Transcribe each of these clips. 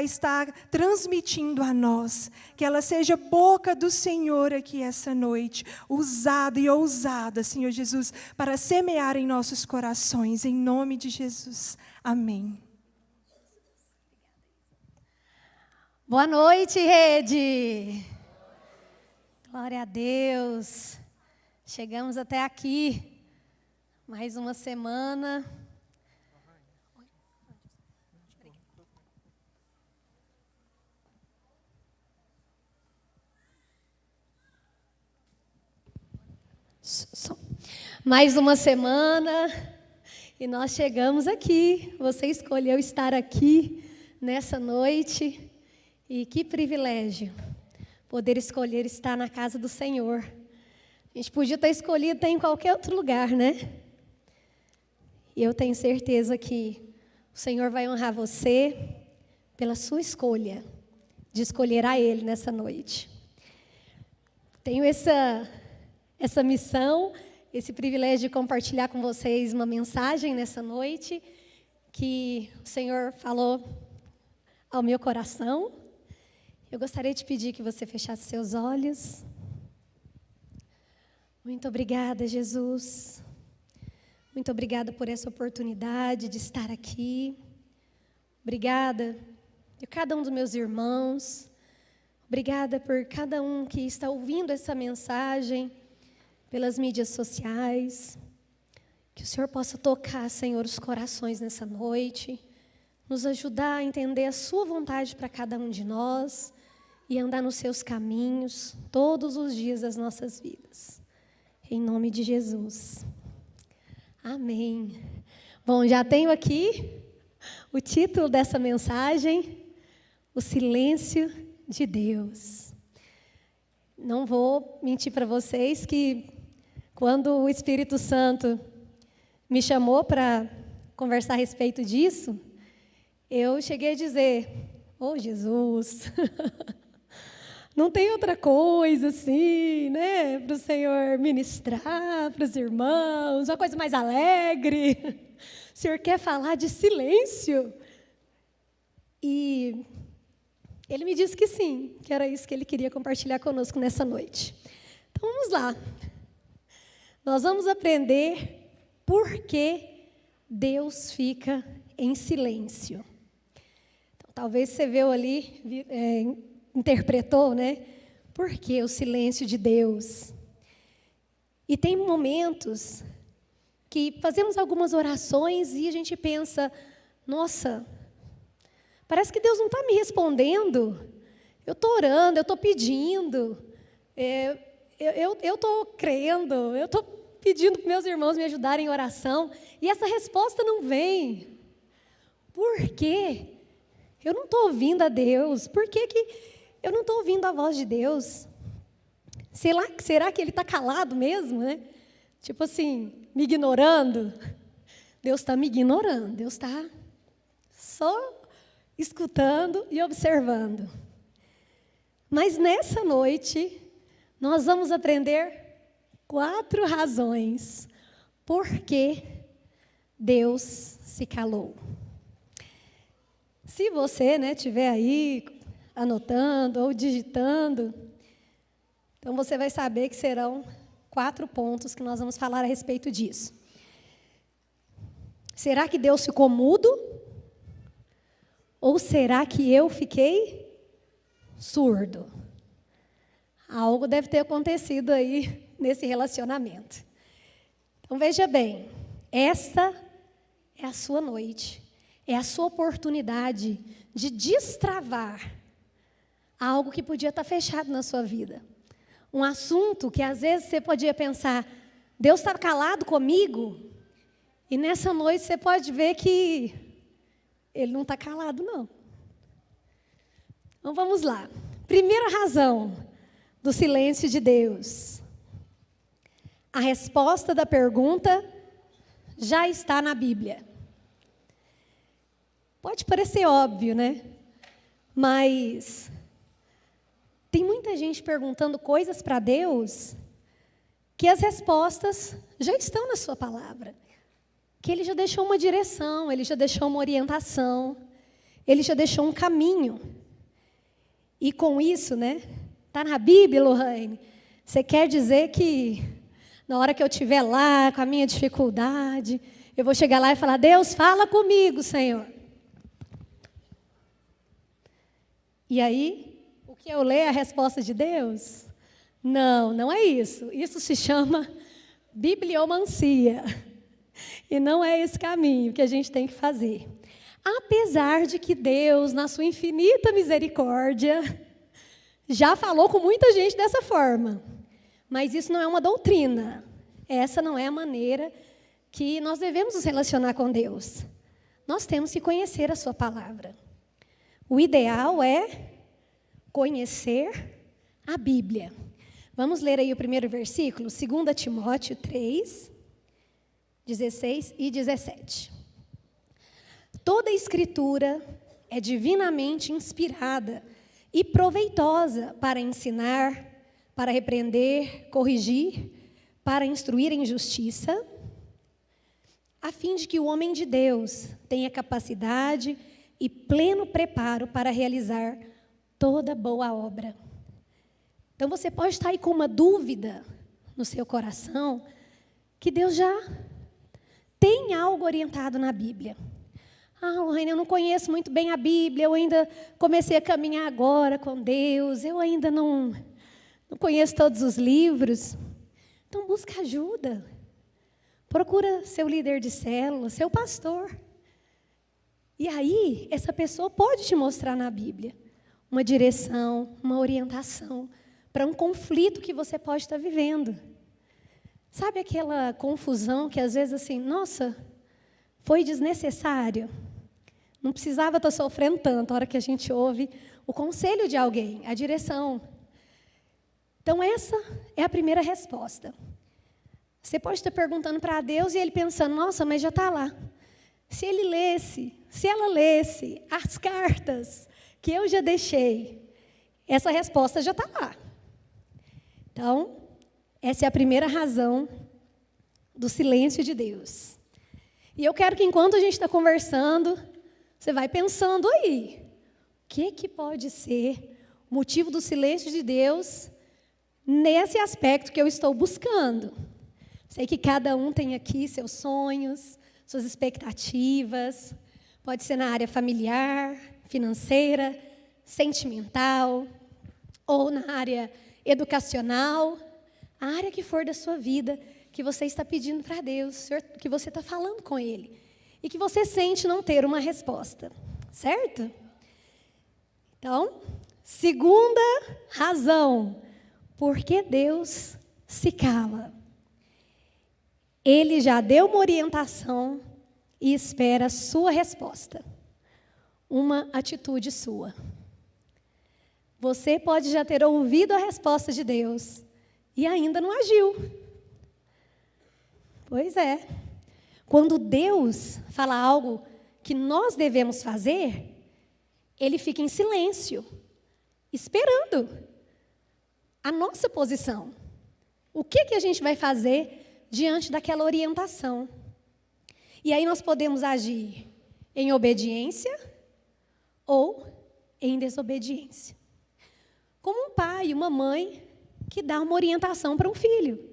estar transmitindo a nós, que ela seja boca do Senhor aqui essa noite, usada e ousada, Senhor Jesus, para semear em nossos corações, em nome de Jesus. Amém. Boa noite, rede. Glória a Deus. Chegamos até aqui, mais uma semana. Mais uma semana e nós chegamos aqui. Você escolheu estar aqui nessa noite e que privilégio poder escolher estar na casa do Senhor. A gente podia ter escolhido até em qualquer outro lugar, né? E eu tenho certeza que o Senhor vai honrar você pela sua escolha de escolher a Ele nessa noite. Tenho essa missão, esse privilégio de compartilhar com vocês uma mensagem nessa noite que o Senhor falou ao meu coração. Eu gostaria de pedir que você fechasse seus olhos. Muito obrigada, Jesus. Muito obrigada por essa oportunidade de estar aqui. Obrigada por cada um dos meus irmãos. Obrigada por cada um que está ouvindo essa mensagem pelas mídias sociais. Que o Senhor possa tocar, Senhor, os corações nessa noite, nos ajudar a entender a sua vontade para cada um de nós e andar nos seus caminhos todos os dias das nossas vidas. Em nome de Jesus. Amém. Bom, já tenho aqui o título dessa mensagem, O Silêncio de Deus. Não vou mentir para vocês que quando o Espírito Santo me chamou para conversar a respeito disso, eu cheguei a dizer: "Oh, Jesus, não tem outra coisa assim, né, para o Senhor ministrar para os irmãos, uma coisa mais alegre? O Senhor quer falar de silêncio?" E Ele me disse que sim, que era isso que Ele queria compartilhar conosco nessa noite. Então vamos lá. Nós vamos aprender por que Deus fica em silêncio. Então, talvez você viu ali, interpretou, né? Por que o silêncio de Deus? E tem momentos que fazemos algumas orações e a gente pensa: nossa, parece que Deus não está me respondendo. Eu estou orando, eu estou pedindo, eu estou crendo, eu estou pedindo para meus irmãos me ajudarem em oração, e essa resposta não vem. Por quê? Eu não estou ouvindo a Deus. Por que eu não estou ouvindo a voz de Deus? Será que Ele está calado mesmo, né? Tipo assim, me ignorando? Deus está me ignorando, Deus está só escutando e observando. Mas nessa noite, nós vamos aprender 4 razões por que Deus se calou. Se você, né, estiver aí anotando ou digitando, então você vai saber que serão 4 pontos que nós vamos falar a respeito disso. Será que Deus ficou mudo? Ou será que eu fiquei surdo? Algo deve ter acontecido aí nesse relacionamento. Então veja bem, esta é a sua noite, é a sua oportunidade de destravar algo que podia estar fechado na sua vida. Um assunto que às vezes você podia pensar: Deus está calado comigo? E nessa noite você pode ver que Ele não está calado, não. Então vamos lá. Primeira razão do silêncio de Deus. A resposta da pergunta já está na Bíblia. Pode parecer óbvio, né? Mas tem muita gente perguntando coisas para Deus que as respostas já estão na sua palavra. Que Ele já deixou uma direção, Ele já deixou uma orientação. Ele já deixou um caminho. E com isso, né? Está na Bíblia, Lohane. Você quer dizer que na hora que eu estiver lá com a minha dificuldade, eu vou chegar lá e falar: Deus, fala comigo, Senhor. E aí, o que eu leio é a resposta de Deus? Não, não é isso. Isso se chama bibliomancia. E não é esse caminho que a gente tem que fazer. Apesar de que Deus, na sua infinita misericórdia, já falou com muita gente dessa forma. Mas isso não é uma doutrina. Essa não é a maneira que nós devemos nos relacionar com Deus. Nós temos que conhecer a sua palavra. O ideal é conhecer a Bíblia. Vamos ler aí o primeiro versículo, 2 Timóteo 3, 16 e 17. Toda a Escritura é divinamente inspirada e proveitosa para ensinar, para repreender, corrigir, para instruir em justiça, a fim de que o homem de Deus tenha capacidade e pleno preparo para realizar toda boa obra. Então você pode estar aí com uma dúvida no seu coração, que Deus já tem algo orientado na Bíblia. Lohane, eu não conheço muito bem a Bíblia, eu ainda comecei a caminhar agora com Deus, eu ainda não conheço todos os livros. Então busca ajuda. Procura seu líder de célula, seu pastor. E aí, essa pessoa pode te mostrar na Bíblia uma direção, uma orientação para um conflito que você pode estar vivendo. Sabe aquela confusão que às vezes assim, nossa, foi desnecessário? Não precisava estar sofrendo tanto a hora que a gente ouve o conselho de alguém, a direção. Então essa é a primeira resposta. Você pode estar perguntando para Deus e Ele pensando, nossa, mas já está lá. Se ele lesse, se ela lesse as cartas que eu já deixei, essa resposta já está lá. Então, essa é a primeira razão do silêncio de Deus. E eu quero que enquanto a gente está conversando, você vai pensando aí, o que pode ser o motivo do silêncio de Deus nesse aspecto que eu estou buscando. Sei que cada um tem aqui seus sonhos, suas expectativas, pode ser na área familiar, financeira, sentimental, ou na área educacional, a área que for da sua vida, que você está pedindo para Deus, que você está falando com Ele, e que você sente não ter uma resposta, certo? Então, segunda razão, por que Deus se cala? Ele já deu uma orientação e espera a sua resposta. Uma atitude sua. Você pode já ter ouvido a resposta de Deus e ainda não agiu. Pois é. Quando Deus fala algo que nós devemos fazer, Ele fica em silêncio, esperando a nossa posição. O que a gente vai fazer diante daquela orientação? E aí nós podemos agir em obediência ou em desobediência. Como um pai e uma mãe que dá uma orientação para um filho.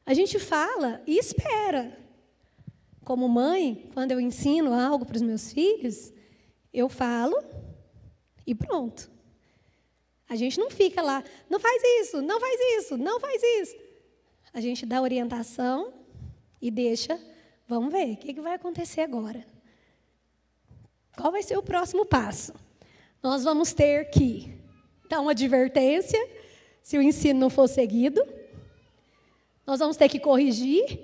A gente fala e espera. Como mãe, quando eu ensino algo para os meus filhos, eu falo e pronto. A gente não fica lá, não faz isso, não faz isso, não faz isso. A gente dá orientação e deixa, vamos ver, o que vai acontecer agora? Qual vai ser o próximo passo? Nós vamos ter que dar uma advertência, se o ensino não for seguido. Nós vamos ter que corrigir,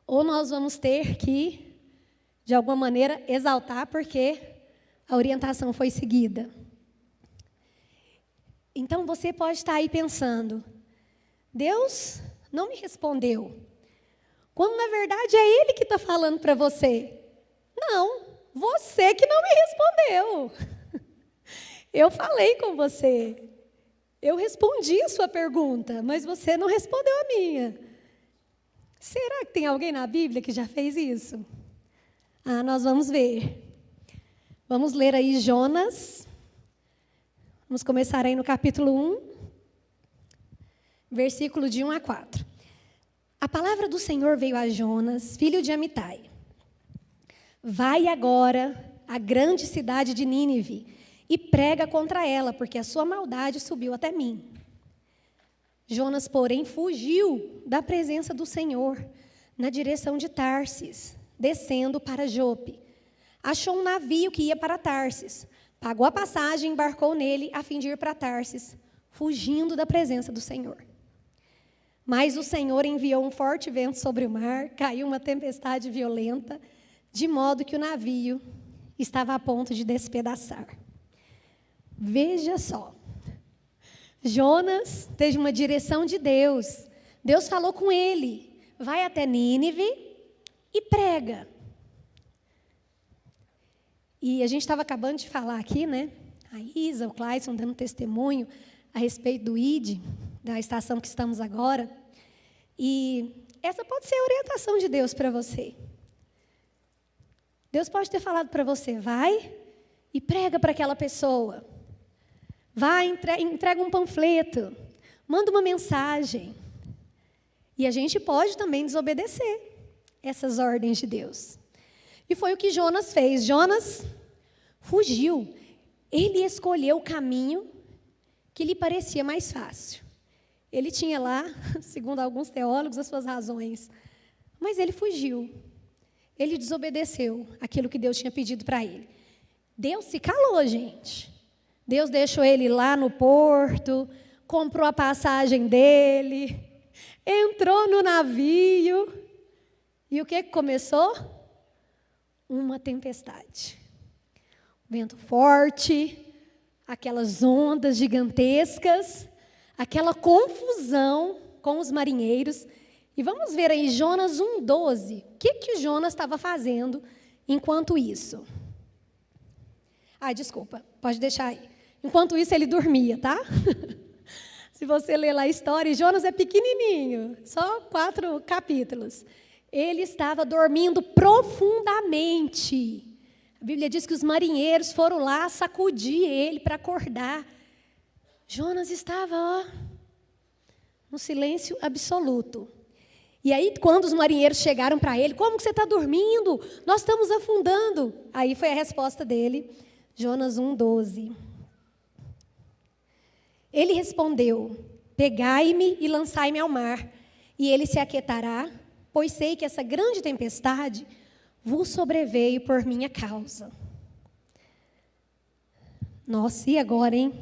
ou nós vamos ter que, de alguma maneira, exaltar porque a orientação foi seguida. Então, você pode estar aí pensando, Deus não me respondeu, quando, na verdade, é Ele que está falando para você. Não, você que não me respondeu. Eu falei com você. Eu respondi a sua pergunta, mas você não respondeu a minha. Será que tem alguém na Bíblia que já fez isso? Nós vamos ver. Vamos ler aí Jonas. Vamos começar aí no capítulo 1, versículo de 1 a 4. A palavra do Senhor veio a Jonas, filho de Amitai. Vai agora à grande cidade de Nínive e prega contra ela, porque a sua maldade subiu até mim. Jonas, porém, fugiu da presença do Senhor na direção de Tarsis, descendo para Jope. Achou um navio que ia para Tarsis, pagou a passagem e embarcou nele a fim de ir para Tarsis, fugindo da presença do Senhor. Mas o Senhor enviou um forte vento sobre o mar, caiu uma tempestade violenta, de modo que o navio estava a ponto de despedaçar. Veja só, Jonas teve uma direção de Deus. Deus falou com ele, vai até Nínive e prega. E a gente estava acabando de falar aqui, né? A Isa, o Clayson dando testemunho a respeito do ID, da estação que estamos agora. E essa pode ser a orientação de Deus para você. Deus pode ter falado para você, vai e prega para aquela pessoa. Vai, entrega um panfleto, manda uma mensagem. E a gente pode também desobedecer essas ordens de Deus. E foi o que Jonas fez. Jonas fugiu. Ele escolheu o caminho que lhe parecia mais fácil. Ele tinha lá, segundo alguns teólogos, as suas razões. Mas ele fugiu. Ele desobedeceu aquilo que Deus tinha pedido para ele. Deus se calou, gente. Deus deixou ele lá no porto, comprou a passagem dele, entrou no navio. E o que começou? Uma tempestade. Vento forte, aquelas ondas gigantescas, aquela confusão com os marinheiros. E vamos ver aí Jonas 1,12. O que o Jonas estava fazendo enquanto isso? Desculpa, pode deixar aí. Enquanto isso, ele dormia, tá? Se você ler lá a história, Jonas é pequenininho, só 4 capítulos. Ele estava dormindo profundamente. A Bíblia diz que os marinheiros foram lá sacudir ele para acordar. Jonas estava no silêncio absoluto. E aí, quando os marinheiros chegaram para ele, como que você está dormindo? Nós estamos afundando. Aí foi a resposta dele, Jonas 1,12. Ele respondeu, pegai-me e lançai-me ao mar, e ele se aquietará, pois sei que essa grande tempestade vos sobreveio por minha causa. Nossa, e agora, hein?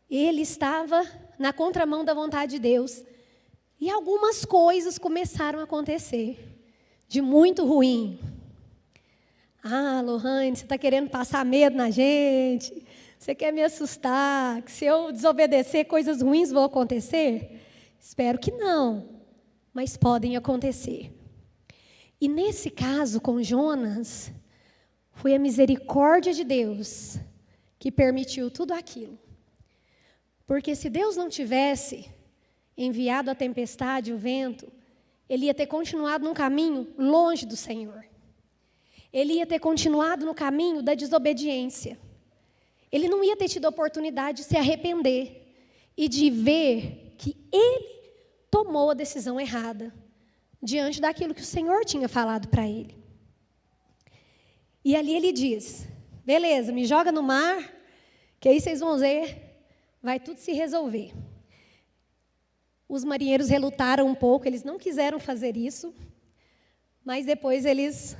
Ele estava na contramão da vontade de Deus, e algumas coisas começaram a acontecer, de muito ruim. Lohane, você está querendo passar medo na gente? Você quer me assustar? Que se eu desobedecer, coisas ruins vão acontecer? Espero que não, mas podem acontecer. E nesse caso com Jonas, foi a misericórdia de Deus que permitiu tudo aquilo. Porque se Deus não tivesse enviado a tempestade, o vento, ele ia ter continuado num caminho longe do Senhor. Ele ia ter continuado no caminho da desobediência. Ele não ia ter tido a oportunidade de se arrepender e de ver que ele tomou a decisão errada diante daquilo que o Senhor tinha falado para ele. E ali ele diz, beleza, me joga no mar, que aí vocês vão ver, vai tudo se resolver. Os marinheiros relutaram um pouco, eles não quiseram fazer isso, mas depois eles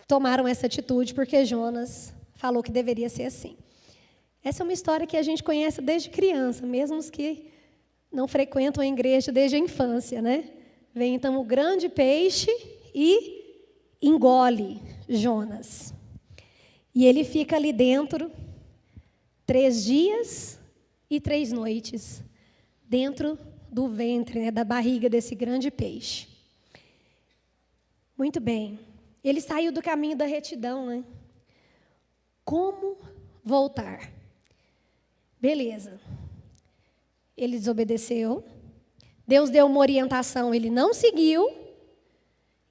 tomaram essa atitude, porque Jonas falou que deveria ser assim. Essa é uma história que a gente conhece desde criança, mesmo os que não frequentam a igreja desde a infância, né? Vem então o grande peixe e engole Jonas. E ele fica ali dentro 3 dias e 3 noites, dentro do ventre, né, da barriga desse grande peixe. Muito bem. Ele saiu do caminho da retidão, né? Como voltar? Beleza. Ele desobedeceu. Deus deu uma orientação, ele não seguiu.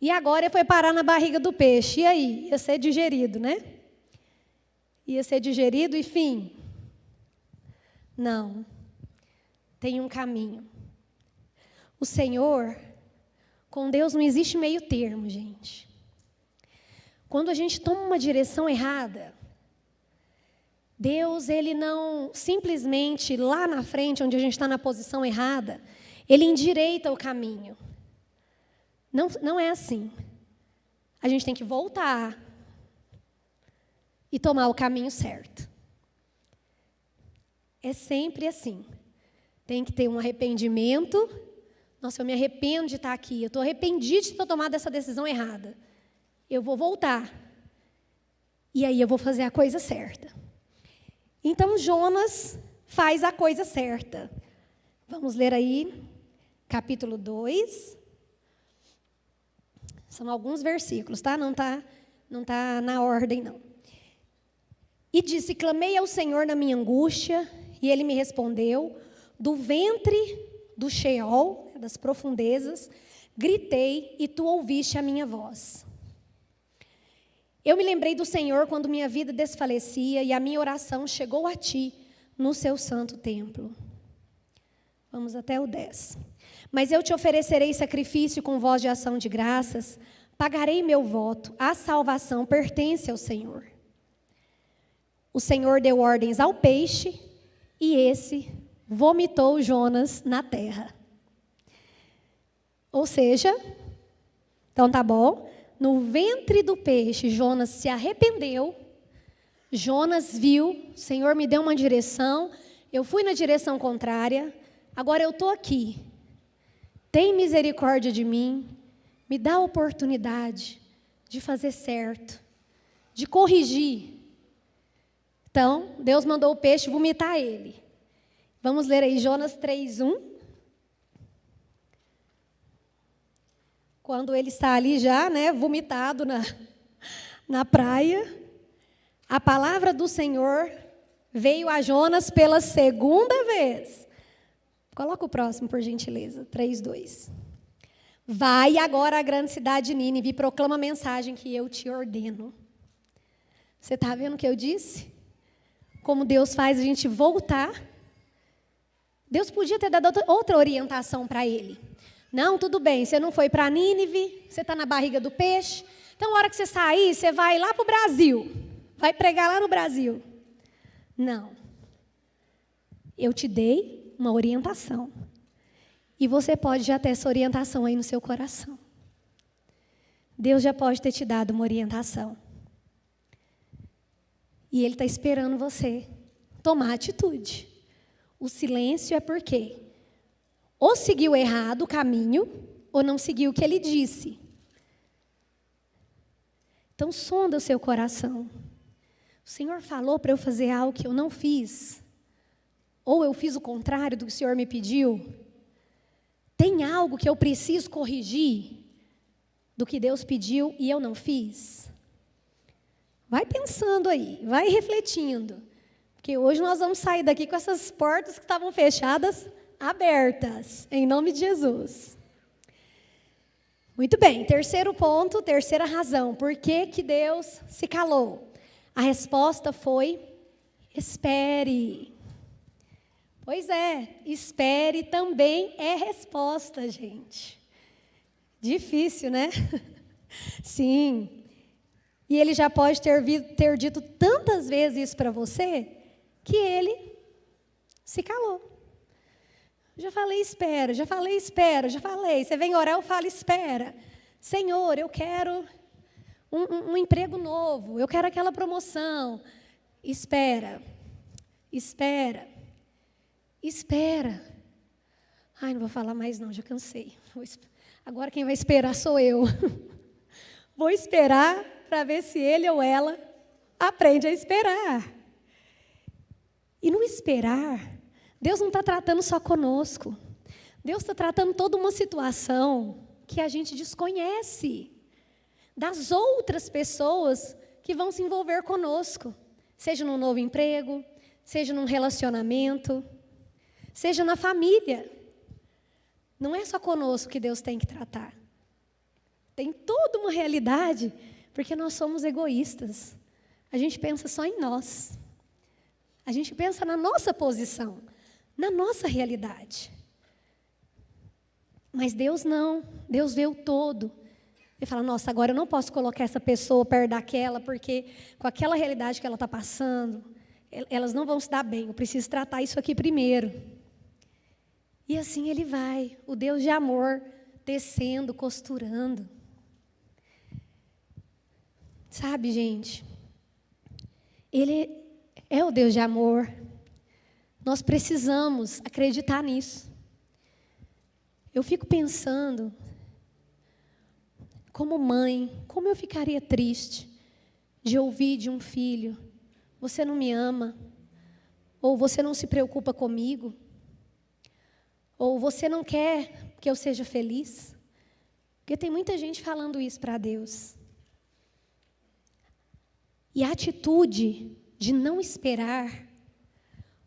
E agora ele foi parar na barriga do peixe. E aí? Ia ser digerido, né? Ia ser digerido e fim. Não. Tem um caminho. O Senhor, com Deus não existe meio termo, gente. Quando a gente toma uma direção errada, Deus, Ele não simplesmente lá na frente, onde a gente está na posição errada, Ele endireita o caminho. Não é assim. A gente tem que voltar e tomar o caminho certo. É sempre assim. Tem que ter um arrependimento. Nossa, eu me arrependo de estar aqui. Eu estou arrependido de ter tomado essa decisão errada. Eu vou voltar. E aí eu vou fazer a coisa certa. Então Jonas faz a coisa certa. Vamos ler aí, capítulo 2. São alguns versículos, tá? Não tá na ordem, não. E disse: clamei ao Senhor na minha angústia, e Ele me respondeu. Do ventre do Sheol, das profundezas, gritei, e tu ouviste a minha voz. Eu me lembrei do Senhor quando minha vida desfalecia, e a minha oração chegou a ti no seu santo templo. Vamos até o 10. Mas eu te oferecerei sacrifício com voz de ação de graças, pagarei meu voto, a salvação pertence ao Senhor. O Senhor deu ordens ao peixe, e esse vomitou Jonas na terra. Ou seja, então tá bom, no ventre do peixe Jonas se arrependeu, Jonas viu, o Senhor me deu uma direção, eu fui na direção contrária, agora eu estou aqui. Tem misericórdia de mim, me dá a oportunidade de fazer certo, de corrigir. Então, Deus mandou o peixe vomitar ele. Vamos ler aí Jonas 3:1. Quando ele está ali já, né, vomitado na praia, a palavra do Senhor veio a Jonas pela segunda vez. Coloca o próximo, por gentileza, 3:2. Vai agora à grande cidade de Nínive e proclama a mensagem que eu te ordeno. Você está vendo o que eu disse? Como Deus faz a gente voltar. Deus podia ter dado outra orientação para ele. Não, tudo bem, você não foi para Nínive, você está na barriga do peixe. Então, na hora que você sair, você vai lá para o Brasil. Vai pregar lá no Brasil. Não. Eu te dei uma orientação. E você pode já ter essa orientação aí no seu coração. Deus já pode ter te dado uma orientação. E Ele está esperando você tomar atitude. O silêncio é porque ou seguiu errado o caminho, ou não seguiu o que Ele disse. Então, sonda o seu coração. O Senhor falou para eu fazer algo que eu não fiz. Ou eu fiz o contrário do que o Senhor me pediu. Tem algo que eu preciso corrigir do que Deus pediu e eu não fiz? Vai pensando aí, vai refletindo. Porque hoje nós vamos sair daqui com essas portas que estavam fechadas, abertas, em nome de Jesus. Muito bem, terceiro ponto, terceira razão. Por que que Deus se calou? A resposta foi: espere. Pois é, espere também é resposta, gente. Difícil, né? Sim. E Ele já pode ter dito tantas vezes isso para você, que Ele se calou. Já falei espera, já falei espera, já falei. Você vem orar, eu falo espera. Senhor, eu quero um emprego novo, eu quero aquela promoção. Espera, espera, espera. Ai, não vou falar mais não, já cansei. Agora quem vai esperar sou eu. Vou esperar para ver se ele ou ela aprende a esperar. E no esperar, Deus não está tratando só conosco. Deus está tratando toda uma situação que a gente desconhece. Das outras pessoas que vão se envolver conosco. Seja num novo emprego, seja num relacionamento, seja na família. Não é só conosco que Deus tem que tratar. Tem toda uma realidade, porque nós somos egoístas. A gente pensa só em nós. A gente pensa na nossa posição, na nossa realidade. Mas Deus não, Deus vê o todo. Ele fala, nossa, agora eu não posso colocar essa pessoa perto daquela, porque com aquela realidade que ela está passando, elas não vão se dar bem, eu preciso tratar isso aqui primeiro. E assim Ele vai, o Deus de amor, tecendo, costurando. Sabe, gente, Ele é o Deus de amor. Nós precisamos acreditar nisso. Eu fico pensando, como mãe, como eu ficaria triste de ouvir de um filho, você não me ama, ou você não se preocupa comigo, ou você não quer que eu seja feliz. Porque tem muita gente falando isso para Deus. E a atitude de não esperar,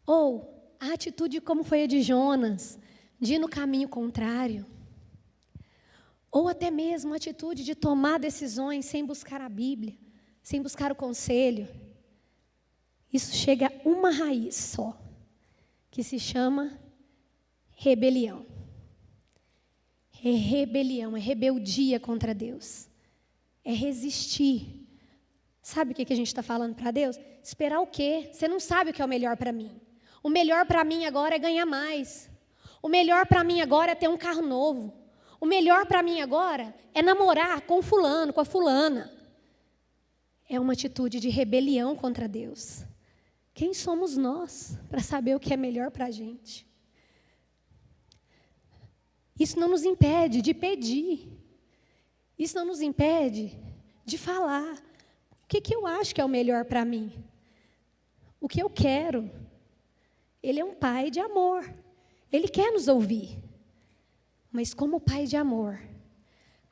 ou a atitude como foi a de Jonas, de ir no caminho contrário, ou até mesmo a atitude de tomar decisões sem buscar a Bíblia, sem buscar o conselho, isso chega a uma raiz só, que se chama rebelião. É rebelião, é rebeldia contra Deus, é resistir. Sabe o que a gente está falando para Deus? Esperar o quê? Você não sabe o que é o melhor para mim. O melhor para mim agora é ganhar mais. O melhor para mim agora é ter um carro novo. O melhor para mim agora é namorar com fulano, com a fulana. É uma atitude de rebelião contra Deus. Quem somos nós para saber o que é melhor para a gente? Isso não nos impede de pedir. Isso não nos impede de falar. O que eu acho que é o melhor para mim? O que eu quero? Ele é um pai de amor. Ele quer nos ouvir. Mas como pai de amor,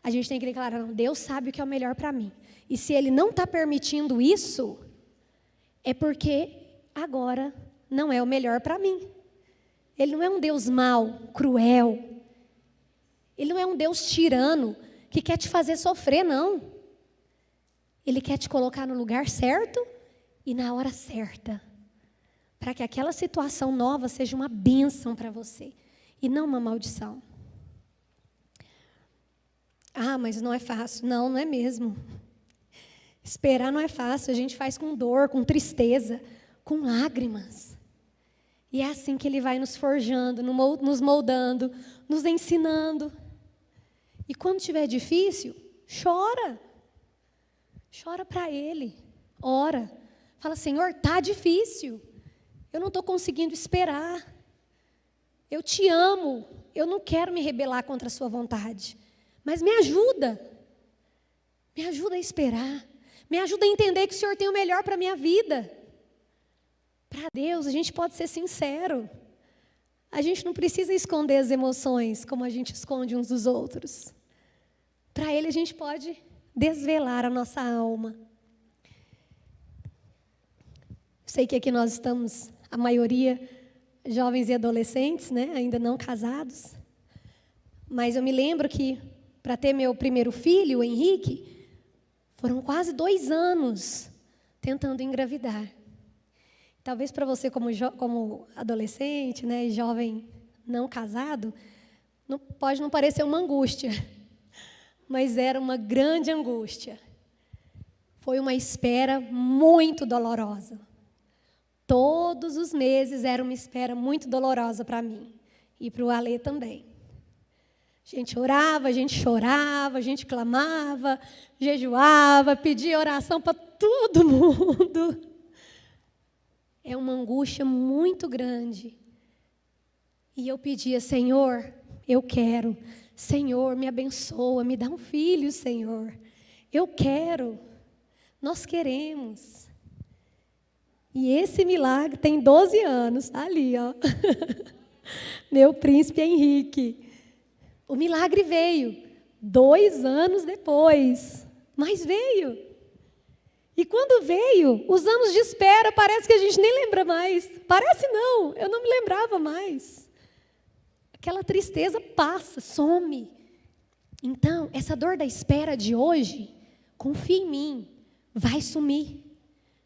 a gente tem que declarar, não, Deus sabe o que é o melhor para mim. E se Ele não está permitindo isso, é porque agora não é o melhor para mim. Ele não é um Deus mau, cruel. Ele não é um Deus tirano que quer te fazer sofrer, não. Ele quer te colocar no lugar certo e na hora certa, para que aquela situação nova seja uma bênção para você e não uma maldição. Ah, mas não é fácil. Não, não é mesmo. Esperar não é fácil, a gente faz com dor, com tristeza, com lágrimas. E é assim que Ele vai nos forjando, nos moldando, nos ensinando. E quando estiver difícil, chora. Chora para Ele, ora. Fala, Senhor, está difícil. Eu não estou conseguindo esperar. Eu te amo. Eu não quero me rebelar contra a sua vontade. Mas me ajuda. Me ajuda a esperar. Me ajuda a entender que o Senhor tem o melhor para a minha vida. Para Deus, a gente pode ser sincero. A gente não precisa esconder as emoções como a gente esconde uns dos outros. Para Ele, a gente pode desvelar a nossa alma. Sei que aqui nós estamos, a maioria, jovens e adolescentes, né? Ainda não casados. Mas eu me lembro que, para ter meu primeiro filho, o Henrique, foram quase 2 anos tentando engravidar. Talvez para você, como adolescente, né, e jovem não casado, pode não parecer uma angústia, mas era uma grande angústia. Foi uma espera muito dolorosa. Todos os meses era uma espera muito dolorosa para mim e para o Alê também. A gente orava, a gente chorava, a gente clamava, jejuava, pedia oração para todo mundo. É uma angústia muito grande. E eu pedia, Senhor, eu quero. Senhor, me abençoa, me dá um filho, Senhor. Eu quero. Nós queremos. E esse milagre tem 12 anos, está ali, ó. Meu príncipe Henrique. O milagre veio 2 anos depois, mas veio. E quando veio, os anos de espera, parece que a gente nem lembra mais. Parece não, eu não me lembrava mais. Aquela tristeza passa, some. Então, essa dor da espera de hoje, confia em mim, vai sumir,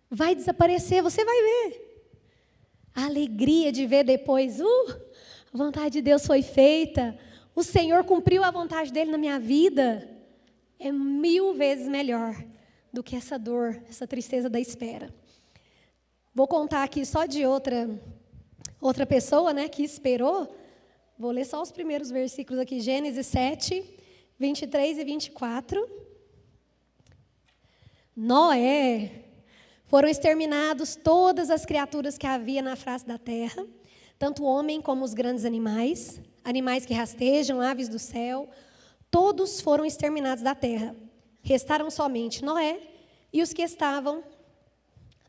vai desaparecer, você vai ver. A alegria de ver depois, a vontade de Deus foi feita, o Senhor cumpriu a vontade dele na minha vida, é 1000 vezes melhor do que essa dor, essa tristeza da espera. Vou contar aqui só de outra pessoa, né, que esperou. Vou ler só os primeiros versículos aqui, Gênesis 7, 23 e 24. Noé, foram exterminados todas as criaturas que havia na face da terra, tanto o homem como os grandes animais, animais que rastejam, aves do céu, todos foram exterminados da terra. Restaram somente Noé e os que estavam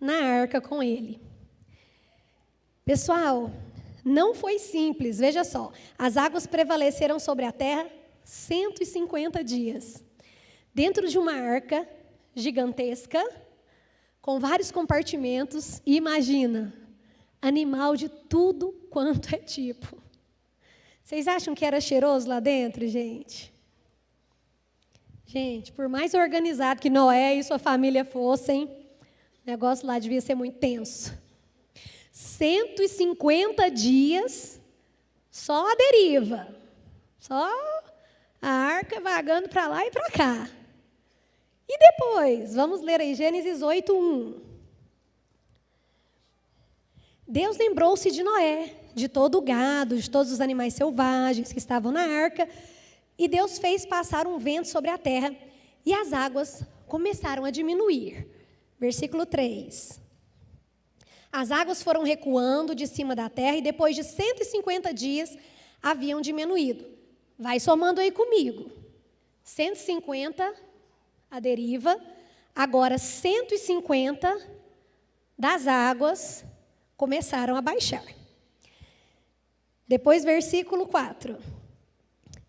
na arca com ele. Pessoal, não foi simples, veja só. As águas prevaleceram sobre a terra 150 dias. Dentro de uma arca gigantesca, com vários compartimentos, e imagina, animal de tudo quanto é tipo. Vocês acham que era cheiroso lá dentro, gente? Gente, por mais organizado que Noé e sua família fossem, o negócio lá devia ser muito tenso. 150 dias, só a deriva. Só a arca vagando para lá e para cá. E depois, vamos ler aí Gênesis 8:1. Deus lembrou-se de Noé, de todo o gado, de todos os animais selvagens que estavam na arca, e Deus fez passar um vento sobre a terra, e as águas começaram a diminuir. Versículo 3. As águas foram recuando de cima da terra, e depois de 150 dias haviam diminuído. Vai somando aí comigo. 150 a deriva, agora 150 das águas começaram a baixar. Depois, versículo 4.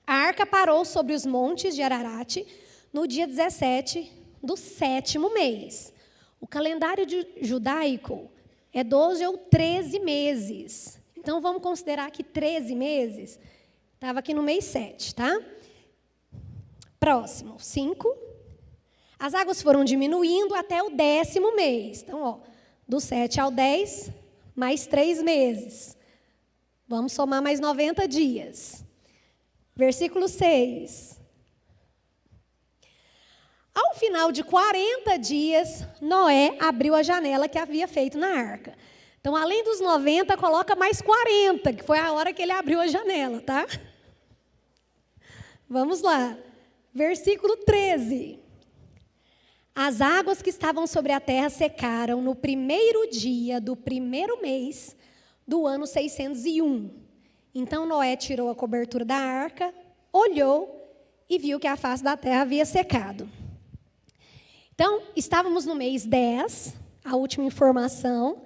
A arca parou sobre os montes de Ararate no dia 17 do 7º mês. O calendário judaico é 12 ou 13 meses. Então, vamos considerar que 13 meses. Estava aqui no mês 7, tá? Próximo, 5. As águas foram diminuindo até o 10º mês. Então, do 7 ao 10, mais 3 meses. Vamos somar mais 90 dias. Versículo 6. Ao final de 40 dias, Noé abriu a janela que havia feito na arca. Então, além dos 90, coloca mais 40, que foi a hora que ele abriu a janela, tá? Vamos lá. Versículo 13. As águas que estavam sobre a terra secaram no 1º dia do 1º mês do ano 601. Então Noé tirou a cobertura da arca, olhou e viu que a face da terra havia secado. Então, estávamos no mês 10, a última informação,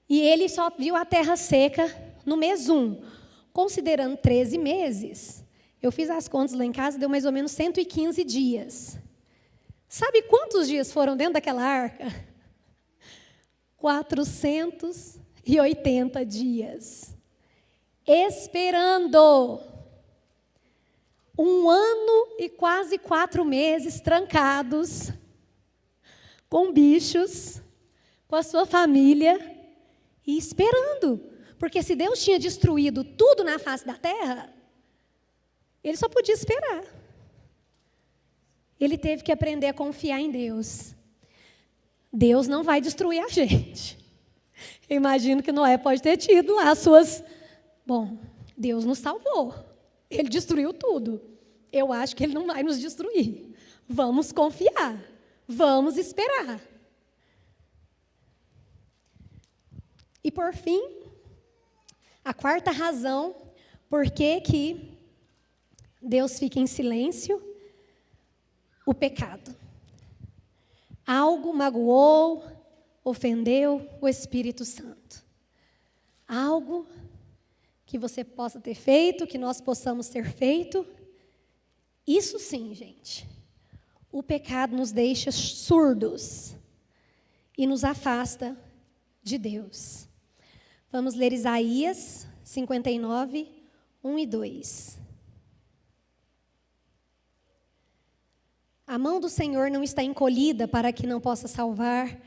e ele só viu a terra seca no mês 1. Considerando 13 meses, eu fiz as contas lá em casa, deu mais ou menos 115 dias. Sabe quantos dias foram dentro daquela arca? 480 dias. Esperando. 1 ano e quase 4 meses trancados, com bichos, com a sua família, e esperando. Porque se Deus tinha destruído tudo na face da terra, ele só podia esperar. Ele teve que aprender a confiar em Deus. Deus não vai destruir a gente. Eu imagino que Noé pode ter tido lá as suas... Bom, Deus nos salvou. Ele destruiu tudo. Eu acho que Ele não vai nos destruir. Vamos confiar. Vamos esperar. E por fim, a 4ª razão por que Deus fica em silêncio: o pecado. Algo magoou, ofendeu o Espírito Santo. Algo que você possa ter feito, que nós possamos ter feito. Isso sim, gente. O pecado nos deixa surdos e nos afasta de Deus. Vamos ler Isaías 59, 1 e 2. A mão do Senhor não está encolhida para que não possa salvar,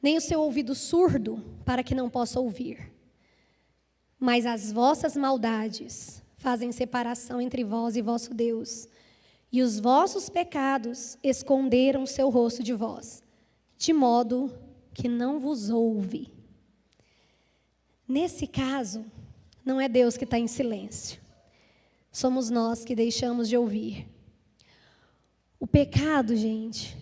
nem o seu ouvido surdo para que não possa ouvir. Mas as vossas maldades fazem separação entre vós e vosso Deus, e os vossos pecados esconderam o seu rosto de vós, de modo que não vos ouve. Nesse caso, não é Deus que está em silêncio. Somos nós que deixamos de ouvir. O pecado, gente,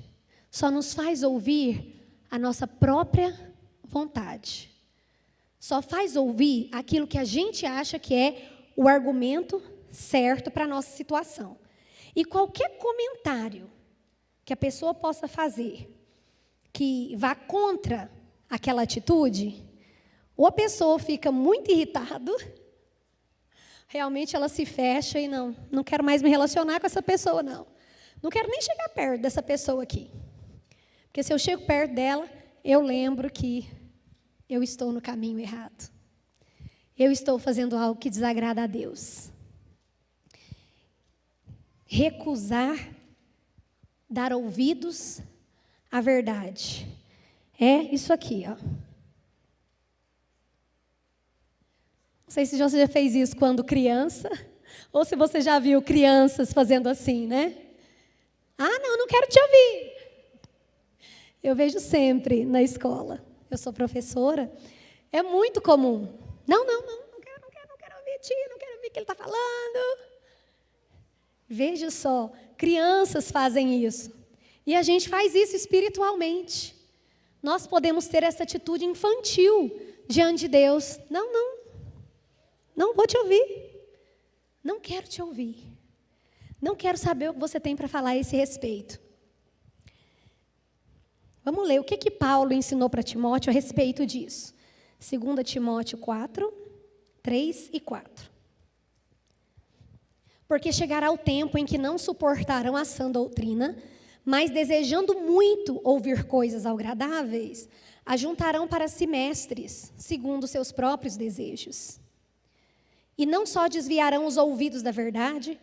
só nos faz ouvir a nossa própria vontade. Só faz ouvir aquilo que a gente acha que é o argumento certo para a nossa situação. E qualquer comentário que a pessoa possa fazer que vá contra aquela atitude, ou a pessoa fica muito irritada, realmente ela se fecha e não quero mais me relacionar com essa pessoa, não. Não quero nem chegar perto dessa pessoa aqui. Porque se eu chego perto dela, eu lembro que eu estou no caminho errado. Eu estou fazendo algo que desagrada a Deus. Recusar dar ouvidos à verdade. É isso aqui, ó. Não sei se você já fez isso quando criança, ou se você já viu crianças fazendo assim, né? Ah, não quero te ouvir. Eu vejo sempre na escola. Eu sou professora. É muito comum. Não quero ouvir tia, não quero ouvir o que ele está falando. Veja só, crianças fazem isso. E a gente faz isso espiritualmente. Nós podemos ter essa atitude infantil diante de Deus. Não vou te ouvir. Não quero te ouvir. Não quero saber o que você tem para falar a esse respeito. Vamos ler o que Paulo ensinou para Timóteo a respeito disso. 2 Timóteo 4, 3 e 4. Porque chegará o tempo em que não suportarão a sã doutrina, mas desejando muito ouvir coisas agradáveis, ajuntarão para si mestres, segundo seus próprios desejos. E não só desviarão os ouvidos da verdade,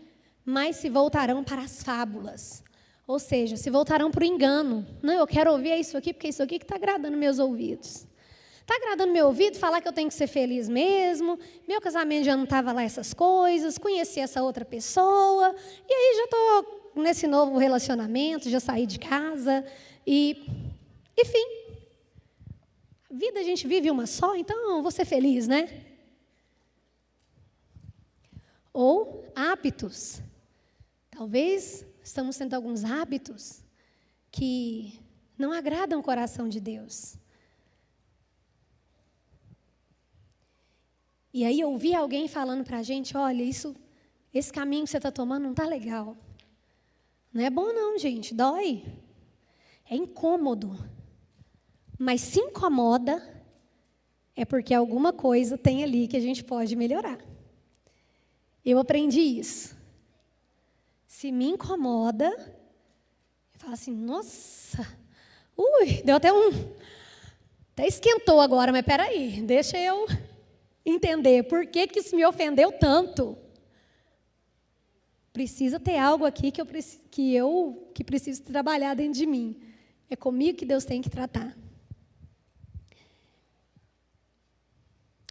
mas se voltarão para as fábulas. Ou seja, se voltarão para o engano. Não, eu quero ouvir isso aqui, porque isso aqui que está agradando meus ouvidos. Está agradando meu ouvido falar que eu tenho que ser feliz mesmo, meu casamento já não estava lá essas coisas, conheci essa outra pessoa, e aí já estou nesse novo relacionamento, já saí de casa, e, enfim, a vida a gente vive uma só, então vou ser feliz, né? Ou hábitos. Talvez estamos tendo alguns hábitos que não agradam o coração de Deus. E aí ouvir alguém falando para a gente, olha, esse caminho que você está tomando não está legal. Não é bom não, gente, dói. É incômodo. Mas se incomoda, é porque alguma coisa tem ali que a gente pode melhorar. Eu aprendi isso. Se me incomoda, eu falo assim, nossa, deu até até esquentou agora, mas peraí, deixa eu entender por que isso me ofendeu tanto. Precisa ter algo aqui que preciso trabalhar dentro de mim. É comigo que Deus tem que tratar.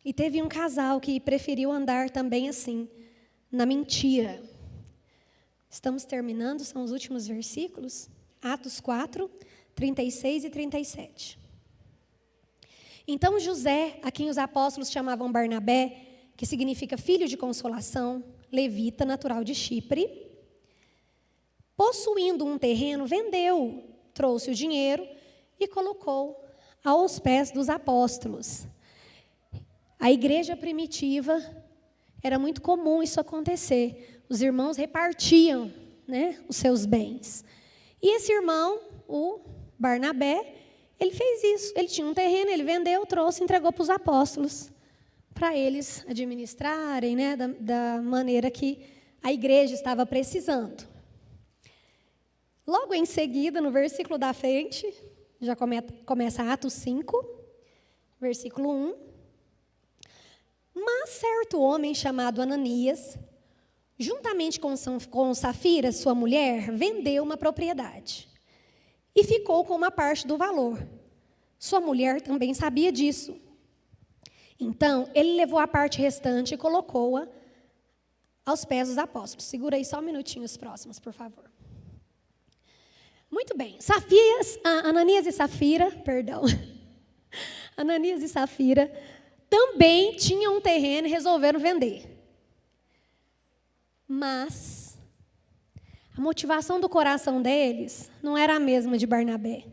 E teve um casal que preferiu andar também assim, na mentira. Estamos terminando, são os últimos versículos. Atos 4, 36 e 37. Então José, a quem os apóstolos chamavam Barnabé, que significa filho de consolação, levita, natural de Chipre, possuindo um terreno, vendeu, trouxe o dinheiro e colocou aos pés dos apóstolos. A igreja primitiva, era muito comum isso acontecer. Os irmãos repartiam, né, os seus bens. E esse irmão, o Barnabé, ele fez isso. Ele tinha um terreno, ele vendeu, trouxe, entregou para os apóstolos, para eles administrarem, né, da maneira que a igreja estava precisando. Logo em seguida, no versículo da frente, já começa Atos 5, versículo 1. Mas certo homem chamado Ananias, juntamente com Safira, sua mulher, vendeu uma propriedade e ficou com uma parte do valor. Sua mulher também sabia disso. Então, ele levou a parte restante e colocou-a aos pés dos apóstolos. Segura aí só um minutinho os próximos, por favor. Muito bem. Ananias e Safira, Ananias e Safira também tinham um terreno e resolveram vender. Mas a motivação do coração deles não era a mesma de Barnabé.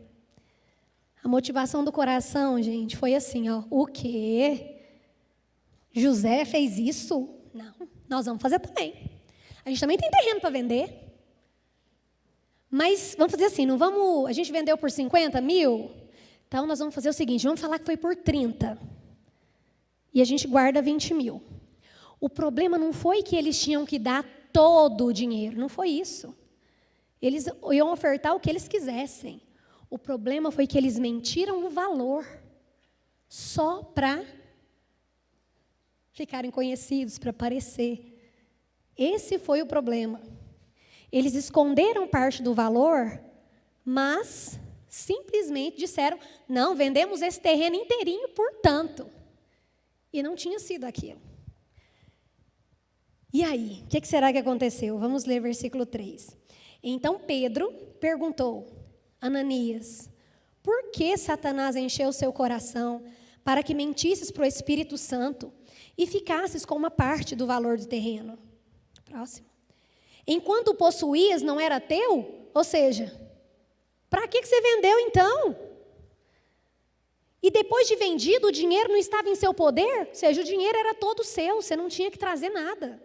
A motivação do coração, gente, foi assim, ó, o quê? José fez isso? Não, nós vamos fazer também. A gente também tem terreno para vender. Mas vamos fazer assim, não vamos, a gente vendeu por 50 mil, então nós vamos fazer o seguinte, vamos falar que foi por 30. E a gente guarda 20 mil. O problema não foi que eles tinham que dar todo o dinheiro, não foi isso. Eles iam ofertar o que eles quisessem. O problema foi que eles mentiram o valor, só para ficarem conhecidos, para aparecer. Esse foi o problema. Eles esconderam parte do valor, mas simplesmente disseram, não, vendemos esse terreno inteirinho por tanto. E não tinha sido aquilo. E aí, o que será que aconteceu? Vamos ler versículo 3. Então Pedro perguntou, Ananias, por que Satanás encheu o seu coração para que mentisses para o Espírito Santo e ficasses com uma parte do valor do terreno? Próximo. Enquanto o possuías, não era teu? Ou seja, para que você vendeu então? E depois de vendido, o dinheiro não estava em seu poder? Ou seja, o dinheiro era todo seu, você não tinha que trazer nada.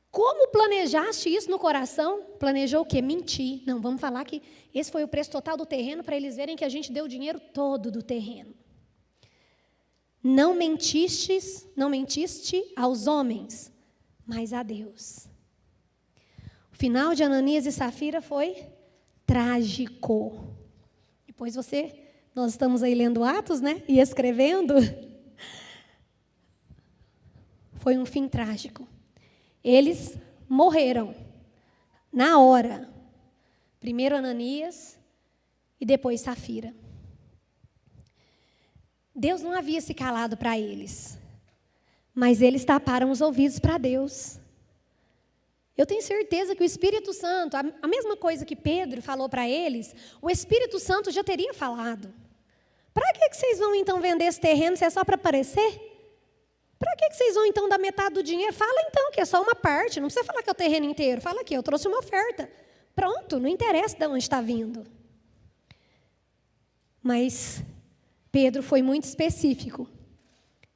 Como planejaste isso no coração? Planejou o quê? Mentir. Não, vamos falar que esse foi o preço total do terreno para eles verem que a gente deu o dinheiro todo do terreno. Não mentiste aos homens, mas a Deus. O final de Ananias e Safira foi trágico. Depois nós estamos aí lendo Atos, né? E escrevendo. Foi um fim trágico. Eles morreram na hora. Primeiro Ananias e depois Safira. Deus não havia se calado para eles, mas eles taparam os ouvidos para Deus. Eu tenho certeza que o Espírito Santo, a mesma coisa que Pedro falou para eles, o Espírito Santo já teria falado. Para que vocês vão então vender esse terreno se é só para aparecer? Para que vocês vão então dar metade do dinheiro? Fala então que é só uma parte, não precisa falar que é o terreno inteiro. Fala aqui, eu trouxe uma oferta. Pronto, não interessa de onde está vindo. Mas Pedro foi muito específico.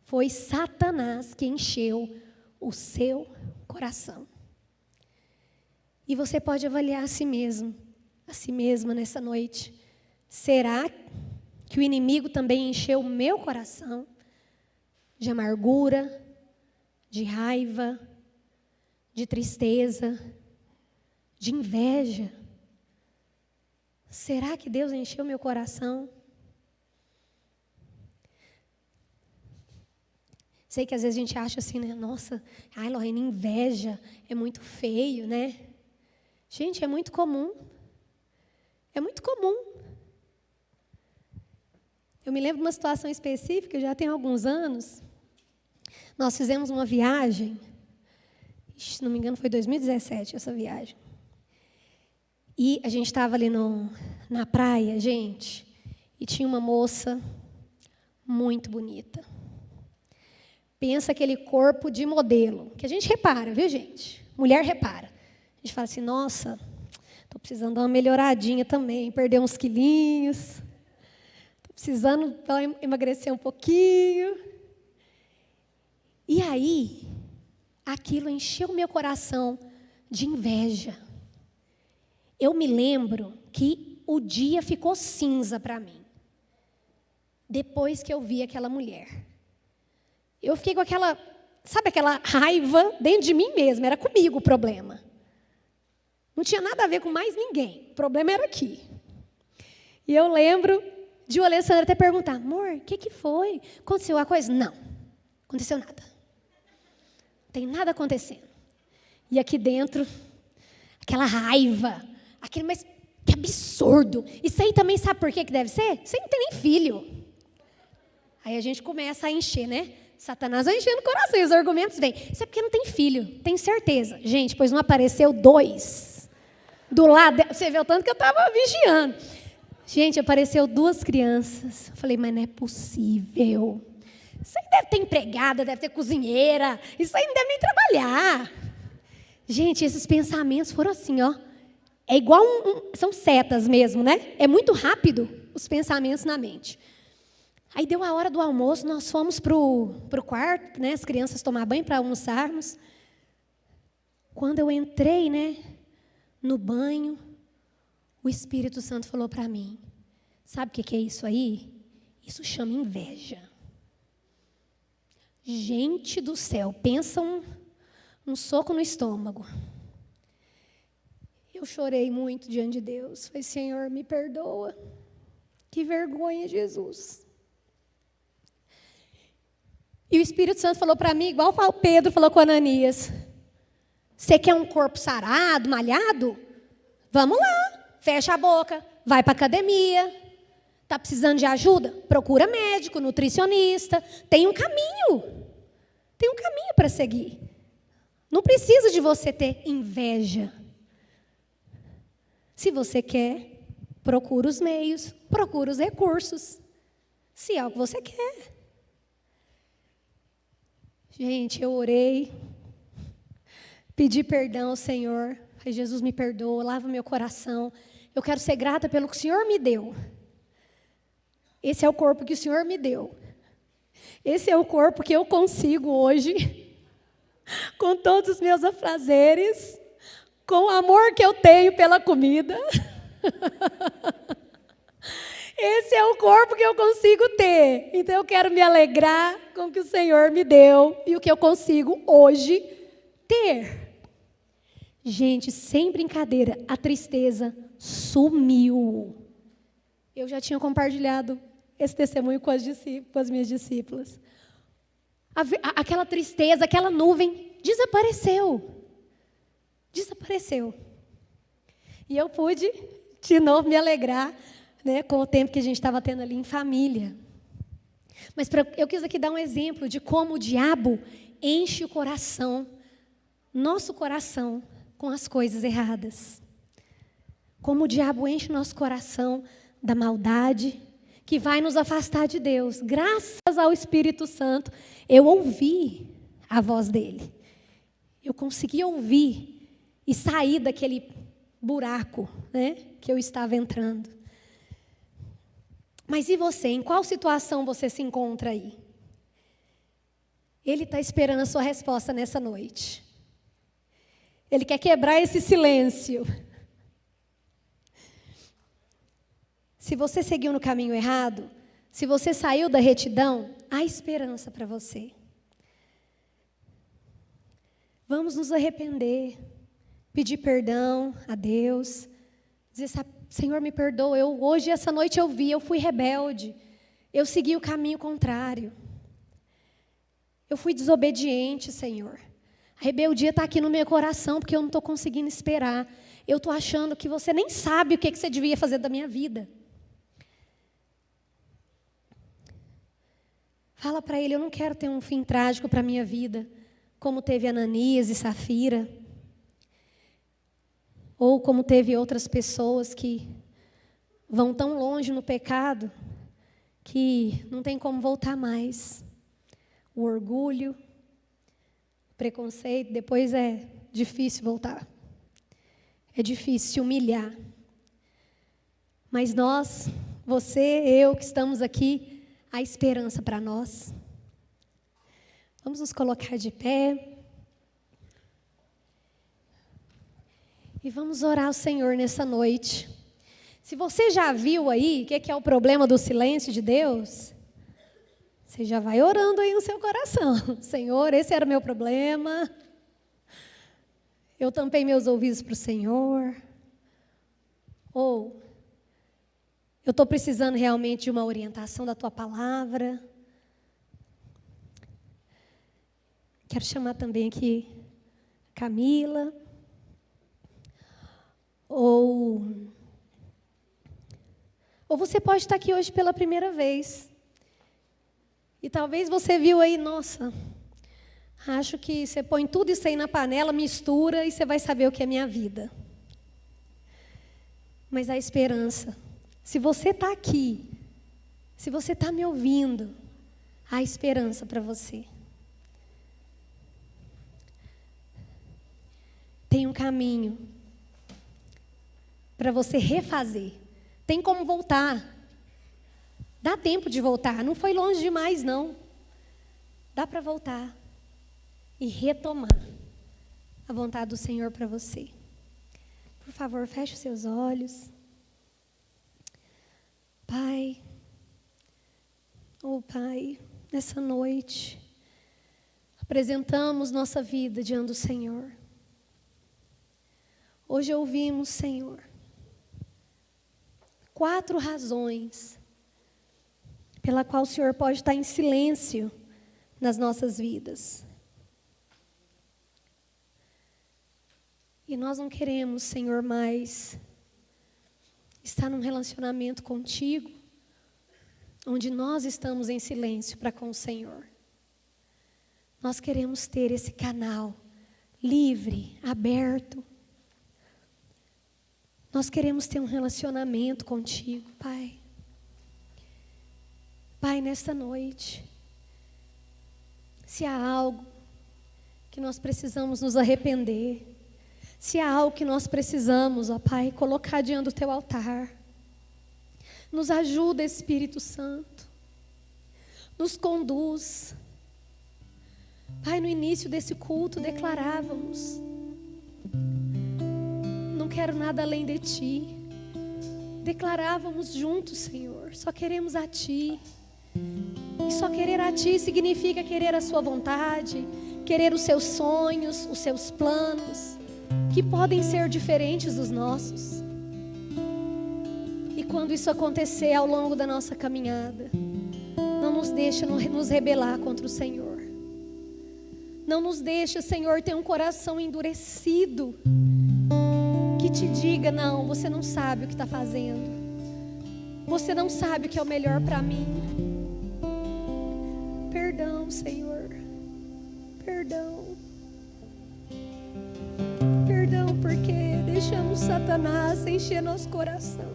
Foi Satanás que encheu o seu coração. E você pode avaliar a si mesmo, a si mesma nessa noite. Será que o inimigo também encheu o meu coração de amargura, de raiva, de tristeza, de inveja? Será que Deus encheu meu coração? Sei que às vezes a gente acha assim, né? Nossa, ai, Lorena, inveja é muito feio, né? Gente, é muito comum. É muito comum. Eu me lembro de uma situação específica, já tem alguns anos. Nós fizemos uma viagem. Se não me engano, foi 2017 essa viagem. E a gente estava ali na praia, gente, e tinha uma moça muito bonita. Pensa aquele corpo de modelo, que a gente repara, viu, gente? Mulher repara. A gente fala assim, nossa, estou precisando dar uma melhoradinha também, perder uns quilinhos, estou precisando emagrecer um pouquinho. E aí, aquilo encheu meu coração de inveja. Eu me lembro que o dia ficou cinza para mim, depois que eu vi aquela mulher. Eu fiquei com aquela, sabe aquela raiva dentro de mim mesma, era comigo o problema. Não tinha nada a ver com mais ninguém, o problema era aqui. E eu lembro de o Alessandro até perguntar, amor, o que foi? Aconteceu alguma coisa? Não, aconteceu nada. Não tem nada acontecendo. E aqui dentro, aquela raiva, aquele, mas que absurdo. Isso aí também sabe por que deve ser? Você não tem nem filho. Aí a gente começa a encher, né? Satanás vai enchendo o coração e os argumentos vêm. Isso é porque não tem filho, tenho certeza. Gente, pois não apareceu 2. Do lado, você vê o tanto que eu estava vigiando. Gente, apareceu 2 crianças. Eu falei, mas não é possível. Isso aí deve ter empregada, deve ter cozinheira. Isso aí não deve nem trabalhar. Gente, esses pensamentos foram assim, ó. É igual são setas mesmo, né? É muito rápido os pensamentos na mente. Aí deu a hora do almoço, nós fomos para o quarto, né? As crianças tomar banho para almoçarmos. Quando eu entrei, né, no banho, o Espírito Santo falou para mim, sabe o que é isso aí? Isso chama inveja. Gente do céu, pensa um soco no estômago. Eu chorei muito diante de Deus. Falei, Senhor, me perdoa. Que vergonha, Jesus. E o Espírito Santo falou para mim, igual o Pedro falou com Ananias. Você quer um corpo sarado, malhado? Vamos lá, fecha a boca, vai para a academia. Está precisando de ajuda? Procura médico, nutricionista. Tem um caminho para seguir. Não precisa de você ter inveja. Se você quer, procura os meios, procura os recursos. Se é o que você quer. Gente, eu orei, pedi perdão ao Senhor. Falei, Jesus, me perdoa, lava meu coração. Eu quero ser grata pelo que o Senhor me deu. Esse é o corpo que o Senhor me deu. Esse é o corpo que eu consigo hoje, com todos os meus afazeres, com o amor que eu tenho pela comida. Esse é o corpo que eu consigo ter. Então eu quero me alegrar com o que o Senhor me deu e o que eu consigo hoje ter. Gente, sem brincadeira, a tristeza sumiu. Eu já tinha compartilhado esse testemunho com as minhas discípulas. Aquela tristeza, aquela nuvem desapareceu. Desapareceu. E eu pude, de novo, me alegrar, né, com o tempo que a gente estava tendo ali em família. Mas eu quis aqui dar um exemplo de como o diabo enche o coração, nosso coração, com as coisas erradas. Como o diabo enche o nosso coração da maldade, que vai nos afastar de Deus. Graças ao Espírito Santo, eu ouvi a voz dele. Eu consegui ouvir e sair daquele buraco, né, que eu estava entrando. Mas e você? Em qual situação você se encontra aí? Ele está esperando a sua resposta nessa noite. Ele quer quebrar esse silêncio. Se você seguiu no caminho errado, se você saiu da retidão, há esperança para você. Vamos nos arrepender, pedir perdão a Deus, dizer, Senhor, me perdoa, hoje, essa noite eu fui rebelde, eu segui o caminho contrário, eu fui desobediente, Senhor. A rebeldia está aqui no meu coração, porque eu não estou conseguindo esperar. Eu estou achando que você nem sabe o que você devia fazer da minha vida. Fala para ele, eu não quero ter um fim trágico para a minha vida, como teve Ananias e Safira, ou como teve outras pessoas que vão tão longe no pecado, que não tem como voltar mais. O orgulho, o preconceito, depois é difícil voltar. É difícil se humilhar. Mas nós, você, eu que estamos aqui, há esperança para nós. Vamos nos colocar de pé. E vamos orar ao Senhor nessa noite. Se você já viu aí o que é o problema do silêncio de Deus, você já vai orando aí no seu coração. Senhor, esse era o meu problema. Eu tampei meus ouvidos para o Senhor. Ou eu estou precisando realmente de uma orientação da Tua palavra. Quero chamar também aqui Camila, ou você pode estar aqui hoje pela primeira vez. E talvez você viu aí, nossa, acho que você põe tudo isso aí na panela, mistura e você vai saber o que é minha vida. Mas há esperança. Se você está aqui, se você está me ouvindo, há esperança para você. Tem um caminho para você refazer. Tem como voltar. Dá tempo de voltar. Não foi longe demais, não. Dá para voltar e retomar a vontade do Senhor para você. Por favor, feche os seus olhos. Pai, Pai, nessa noite, apresentamos nossa vida diante do Senhor. Hoje ouvimos, Senhor, 4 razões pela qual o Senhor pode estar em silêncio nas nossas vidas. E nós não queremos, Senhor, mais estar num relacionamento contigo, onde nós estamos em silêncio para com o Senhor. Nós queremos ter esse canal livre, aberto. Nós queremos ter um relacionamento contigo, Pai. Pai, nesta noite, se há algo que nós precisamos nos arrepender, se há algo que nós precisamos, ó Pai, colocar diante do Teu altar, nos ajuda, Espírito Santo, nos conduz. Pai, no início desse culto declarávamos: não quero nada além de Ti. Declarávamos juntos, Senhor, só queremos a Ti. E só querer a Ti significa querer a Sua vontade, querer os Seus sonhos, os Seus planos, que podem ser diferentes dos nossos. E quando isso acontecer ao longo da nossa caminhada, não nos deixa nos rebelar contra o Senhor. Não nos deixa, Senhor, ter um coração endurecido, que te diga: não, você não sabe o que está fazendo. Você não sabe o que é o melhor para mim. Perdão, Senhor. Perdão. Perdão porque deixamos Satanás encher nosso coração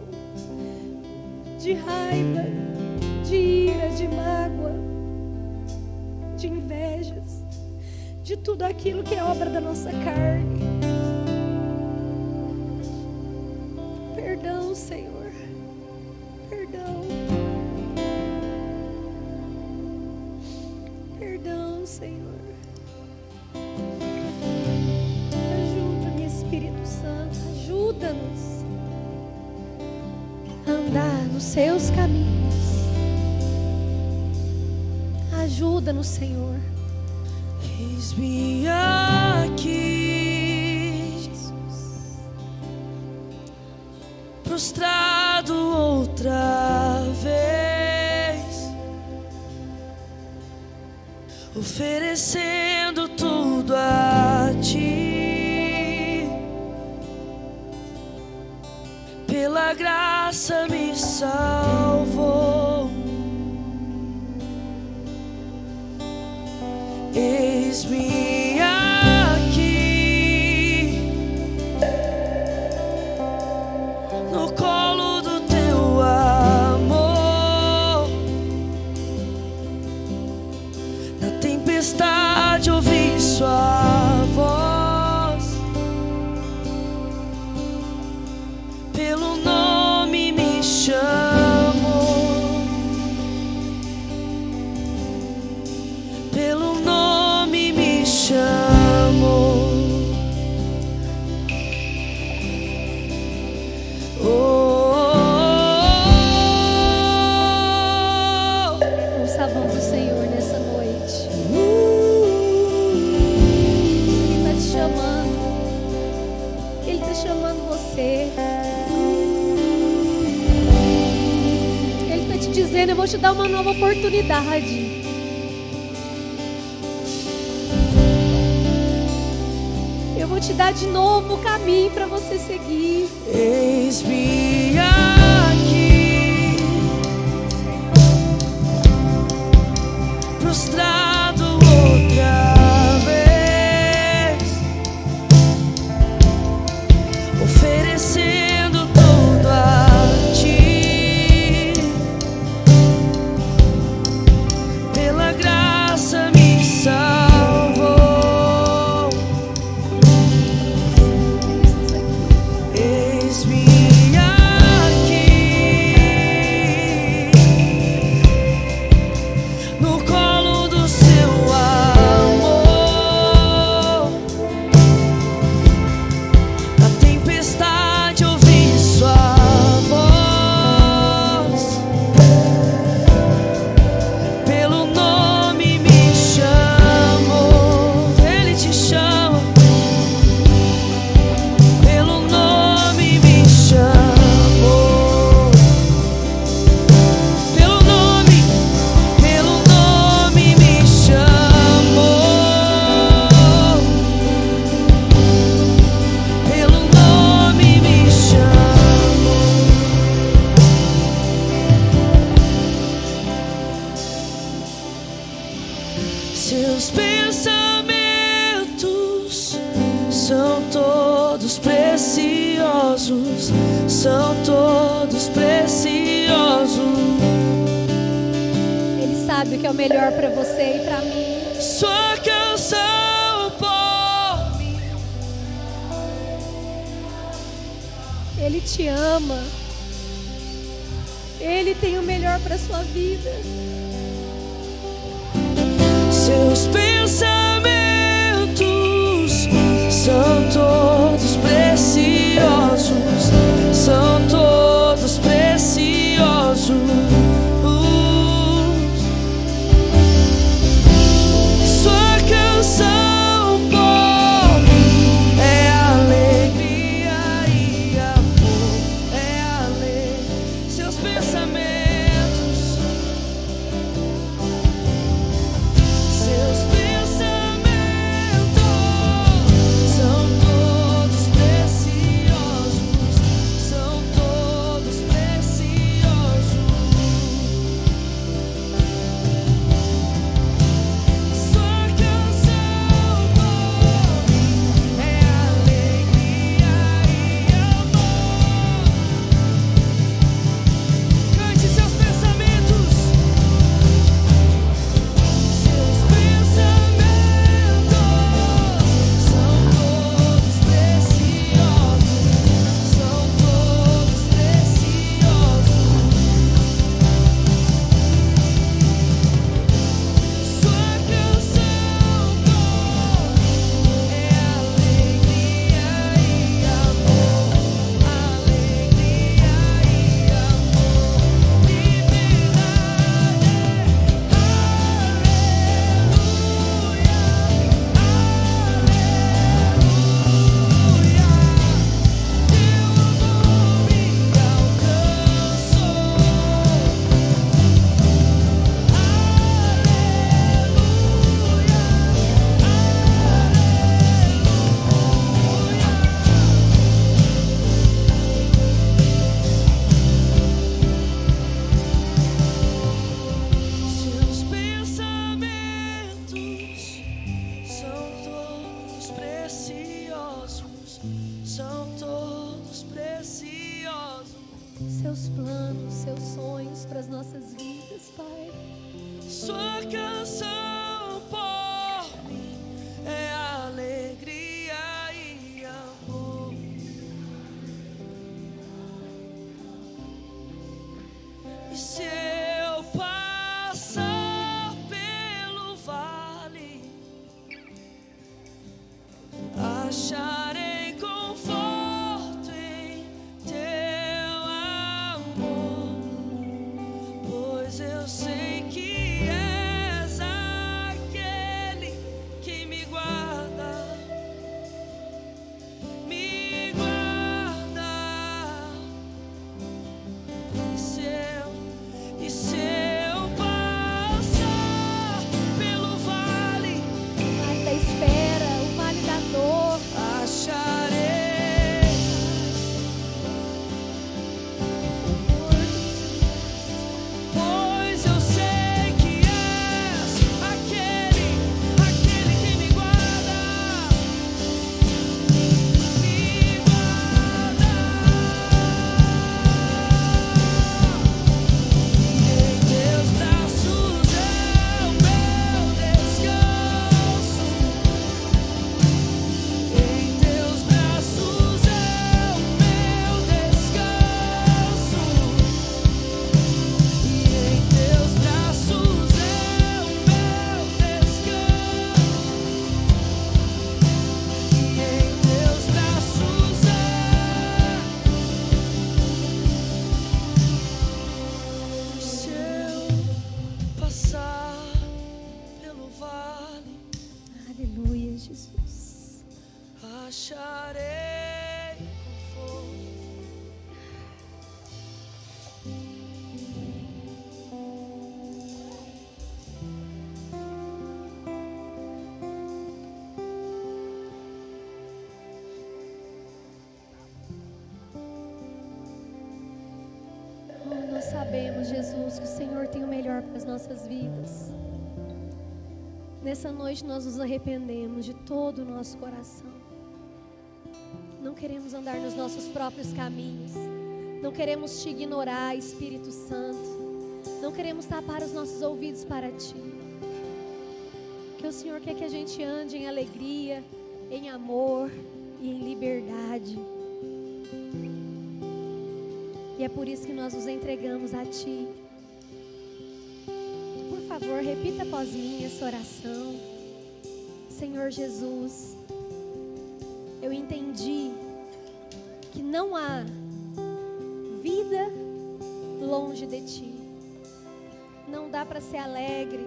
de raiva, de ira, de mágoa, de invejas, de tudo aquilo que é obra da nossa carne. Perdão, Senhor. Perdão. Perdão, Senhor. Ajuda-me, Espírito Santo. Ajuda-nos a andar nos Seus caminhos. Ajuda-nos, Senhor. Eis-me aqui, Jesus. prostrado outra vez, oferecendo tudo a Ti. Pela graça me salvou. Eis-me aqui, no colo do Teu amor. Na tempestade ouvi Sua voz. Pelo nome me chamou. Pelo nome me chamou. Ouça a voz do Senhor nessa noite. Ele está te chamando. Ele está chamando você. Ele está te dizendo: eu vou te dar uma nova oportunidade. Eu vou te dar de novo o caminho para você seguir. Eis-me aqui, prostrado outra vez, oferecendo tudo a Ti. Pela graça me salvou. Eis-me aqui, no colo do Seu amor. Na tempestade ouvi Sua voz, pelo nome me chamou. Ele te chama, pelo nome me chamou. Pelo nome me chamou. Pelo nome me chamou. Seus pensamentos são todos preciosos, são todos preciosos. Ele sabe o que é o melhor para você e para mim. Sua canção por mim. Ele te ama. Ele tem o melhor para sua vida. Seus pensamentos são todos preciosos, são todos preciosos. Sua canção por mim é alegria e amor, é alegria. Seus pensamentos sabemos, Jesus, que o Senhor tem o melhor para as nossas vidas. Nessa noite nós nos arrependemos de todo o nosso coração. Não queremos andar nos nossos próprios caminhos. Não queremos te ignorar, Espírito Santo. Não queremos tapar os nossos ouvidos para ti. Que o Senhor quer que a gente ande em alegria, em amor e em liberdade. E é por isso que nós nos entregamos a ti. Por favor, repita após mim essa oração. Senhor Jesus, eu entendi que não há vida longe de ti. Não dá para ser alegre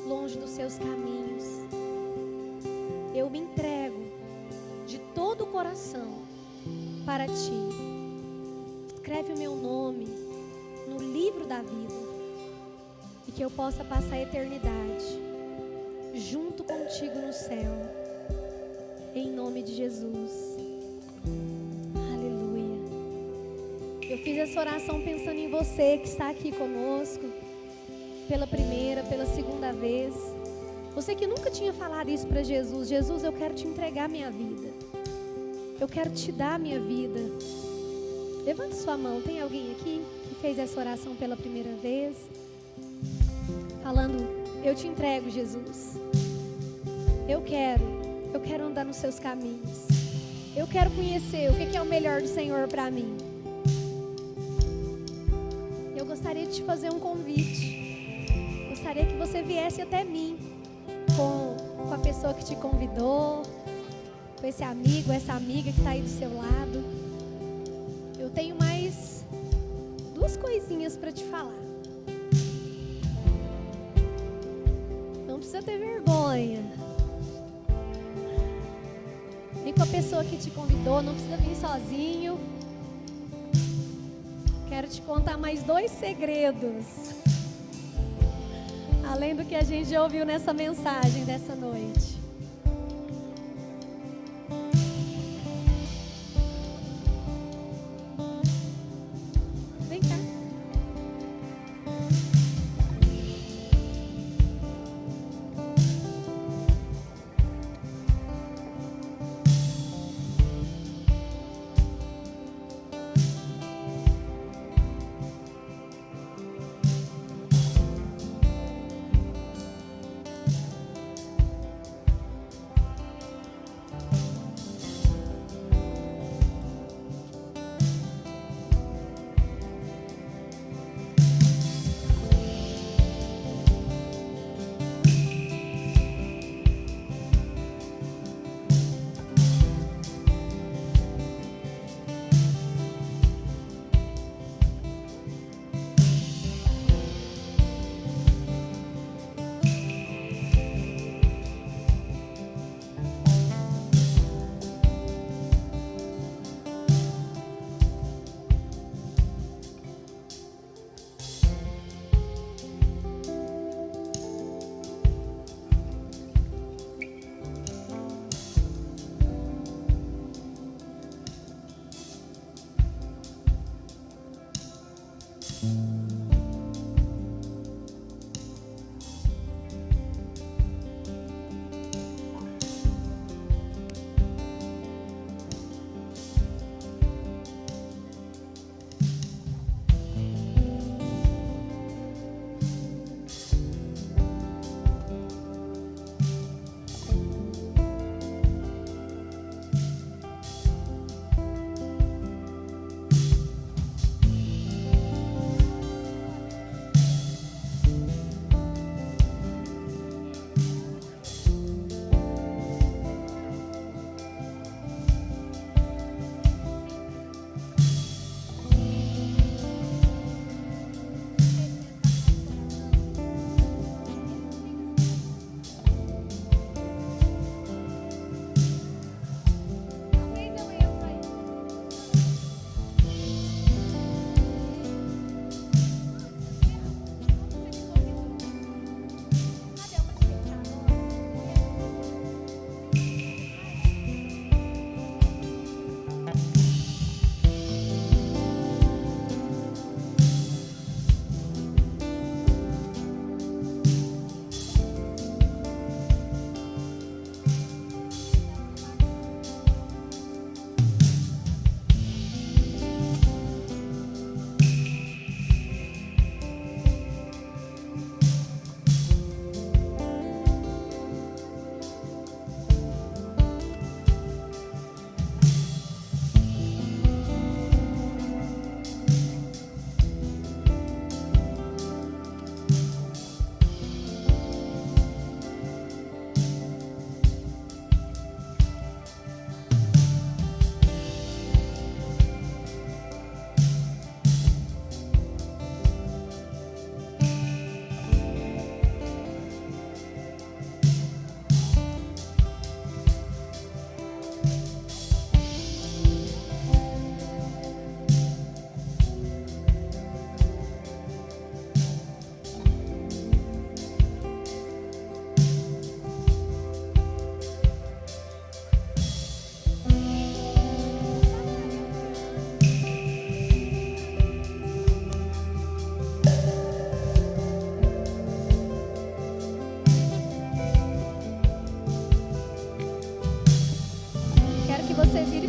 longe dos seus caminhos. Eu me entrego de todo o coração para ti. Escreve o meu nome no livro da vida e que eu possa passar a eternidade junto contigo no céu, em nome de Jesus. Aleluia. Eu fiz essa oração pensando em você que está aqui conosco pela primeira, pela segunda vez. Você que nunca tinha falado isso para Jesus: Jesus, eu quero te entregar minha vida, eu quero te dar minha vida. Levante sua mão. Tem alguém aqui que fez essa oração pela primeira vez? Falando: eu te entrego, Jesus. Eu quero andar nos seus caminhos. Eu quero conhecer o que é o melhor do Senhor para mim. Eu gostaria de te fazer um convite. Gostaria que você viesse até mim com a pessoa que te convidou, com esse amigo, essa amiga que está aí do seu lado. Eu tenho mais 2 coisinhas para te falar. Não precisa ter vergonha. Vem com a pessoa que te convidou, não precisa vir sozinho. Quero te contar mais 2 segredos, além do que a gente já ouviu nessa mensagem dessa noite. Vem cá.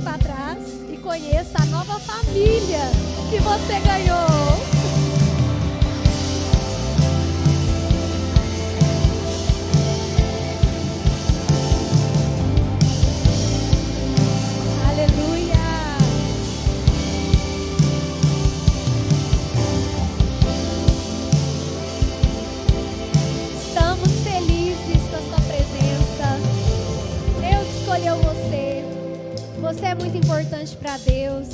para trás e conheça a nova família que você ganhou. Aleluia. Estamos felizes com a sua presença. Deus escolheu você. Você é muito importante para Deus.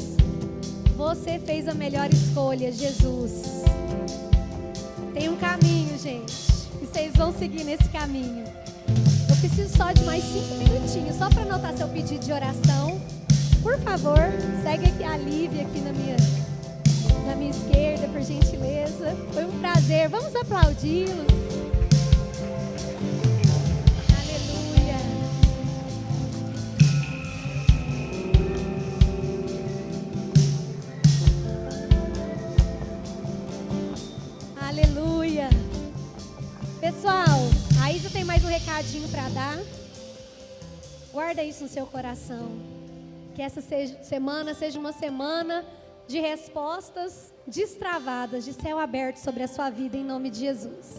Você fez a melhor escolha, Jesus. Tem um caminho, gente, e vocês vão seguir nesse caminho. Eu preciso só de mais 5 minutinhos, só para anotar seu pedido de oração. Por favor, segue aqui a Lívia aqui na minha esquerda, por gentileza. Foi um prazer. Vamos aplaudi-los. Aleluia. Aleluia. Pessoal, a Isa tem mais um recadinho para dar. Guarda isso no seu coração. Que essa semana seja uma semana de respostas destravadas, de céu aberto sobre a sua vida, em nome de Jesus.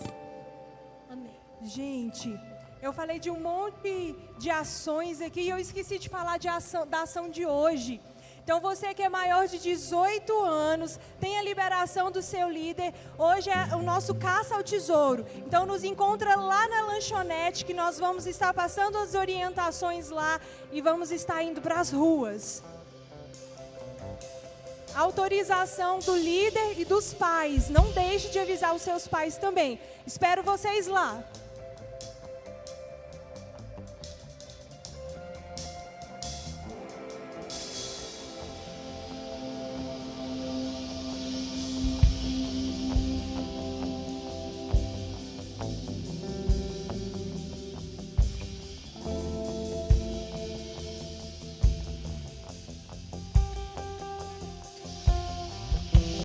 Amém. Gente, eu falei de um monte de ações aqui e eu esqueci de falar da ação de hoje. Então você que é maior de 18 anos, tem a liberação do seu líder. Hoje é o nosso caça ao tesouro. Então nos encontra lá na lanchonete, que nós vamos estar passando as orientações lá e vamos estar indo para as ruas. Autorização do líder e dos pais. Não deixe de avisar os seus pais também. Espero vocês lá.